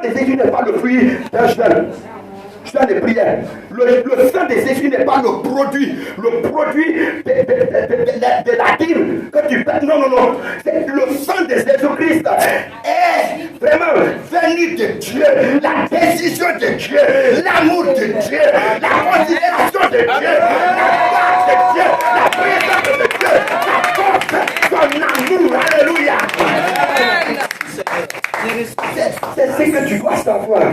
de Jésus n'est pas le fruit d'un jeûne de prière. Le sang de Jésus n'est pas le produit de la dîme que tu paies. Non, non, non. C'est le sang de Jésus-Christ est vraiment venu de Dieu. La décision de Dieu, l'amour de Dieu, la considération de Dieu, la grâce de Dieu, la présence de Dieu, la force, son amour. Alléluia. C'est ce que tu dois savoir.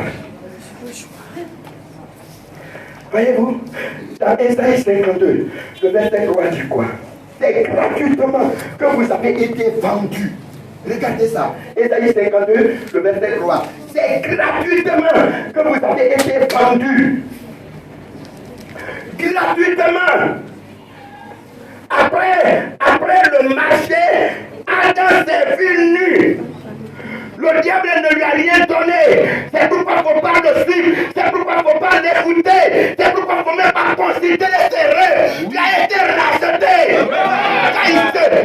Voyez-vous, dans Ésaïe 52, le verset 3 dit quoi? C'est gratuitement que vous avez été vendus. Regardez ça. Ésaïe 52, le verset 3. C'est gratuitement que vous avez été vendus. Gratuitement. Après le marché, Adam s'est vu nu. Le diable ne lui a rien donné. C'est pourquoi il ne faut pas le suivre. C'est pourquoi il ne faut pas l'écouter. C'est pourquoi il ne faut même pas considérer ses rêves. Il a été racheté.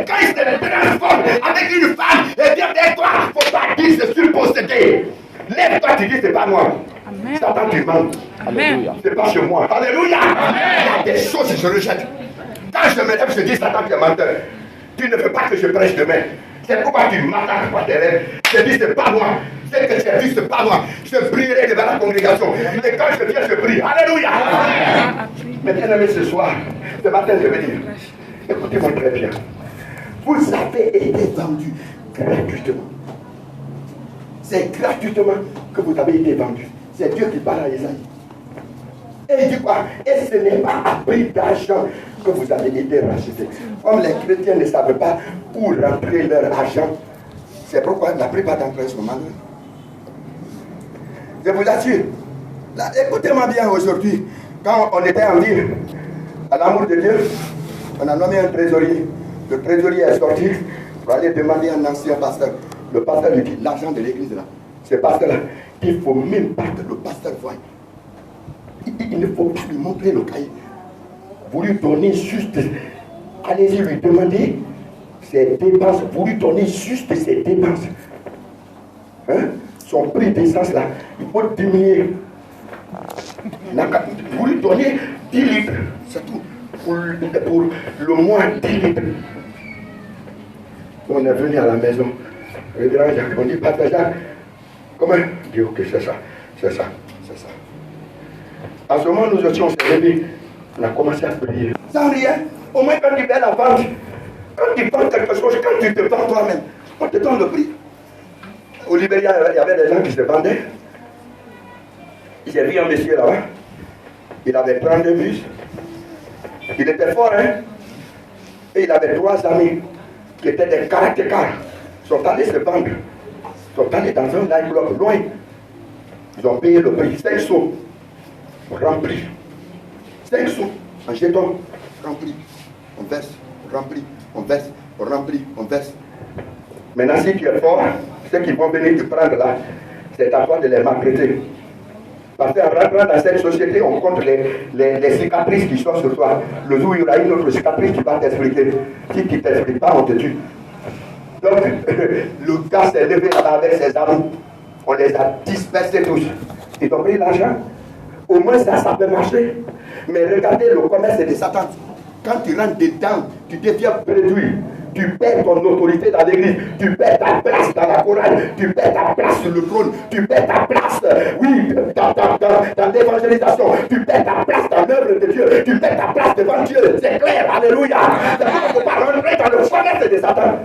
Quand il se transforme avec une femme, et bien avec toi, il ne faut pas dire c'est surpossédé. Lève-toi, tu dis c'est pas moi. Amen. Satan tu mens. Amen. C'est pas chez moi. Alléluia. Amen. Il y a des choses que je rejette. Quand je me lève, je dis Satan tu es menteur. Tu ne veux pas que je prêche demain. C'est pourquoi tu m'attaques par tes rêves. Je dis, c'est pas moi. C'est que tu as vu, c'est pas moi. Je prierai devant la congrégation. Et quand je viens, je prie. Alléluia. Mais bien aimé, ce soir, ce matin, je vais dire, écoutez-moi très bien. Vous avez été vendus gratuitement. C'est gratuitement que vous avez été vendus. C'est Dieu qui parle à Isaïe. Et il dit quoi? Et ce n'est pas à prix d'argent que vous avez été rachetés. Comme les chrétiens ne savent pas où rentrer leur argent, c'est pourquoi la plupart d'entre eux sont malheureux. Je vous assure, écoutez-moi bien aujourd'hui, quand on était en ville, à l'amour de Dieu, on a nommé un trésorier. Le trésorier est sorti pour aller demander à un ancien pasteur. Le pasteur lui dit, l'argent de l'église là, ce pasteur-là, il ne faut même pas que le pasteur voie. Il ne faut pas lui montrer le cahier. Vous lui donnez juste, allez-y lui demander ses dépenses. Vous lui donnez juste ses dépenses. Hein? Son prix d'essence là, il faut diminuer. Vous lui donnez 10 litres, c'est tout. Pour le mois, 10 litres. On est venu à la maison. Le grand Jacques, on dit, Papa Jacques, comment? Il dit, ok, c'est ça, c'est ça, c'est ça. À ce moment, nous aussi, on s'est réveillés. On a commencé à prier. Sans rien. Au moins, quand tu fais la vente, quand tu vends quelque chose, quand tu te vends toi-même, on te donne le prix. Au Libéria, il y avait des gens qui se vendaient. J'ai vu un monsieur là-bas. Il avait 32 bus. Il était fort, hein. Et il avait 3 amis qui étaient des karatékas. Ils sont allés se vendre. Ils sont allés dans un nightclub loin. Ils ont payé le prix 5 sous. Rempli. 5 sous en jeton. Rempli. On verse. Rempli. On verse. On remplit. On verse. Maintenant, si tu es fort, ceux qui vont venir te prendre là, c'est à toi de les maltraiter. Parce qu'en rentrant dans cette société, on compte les cicatrices qui sont sur toi. Le jour où il y aura une autre cicatrice qui va t'expliquer. Si tu ne t'expliques pas, on te tue. Donc, le gars s'est levé là-bas avec ses amis. On les a dispersés tous. Ils ont pris l'argent. Au moins ça peut marcher. Mais regardez le commerce de Satan. Quand tu rentres dedans, tu deviens réduit. Tu perds ton autorité dans l'église. Tu perds ta place dans la chorale. Tu perds ta place sur le trône. Tu perds ta place, oui, dans l'évangélisation. Tu perds ta place dans l'œuvre de Dieu. Tu perds ta place devant Dieu. C'est clair, alléluia. Il ne faut pas rentrer dans le commerce de Satan.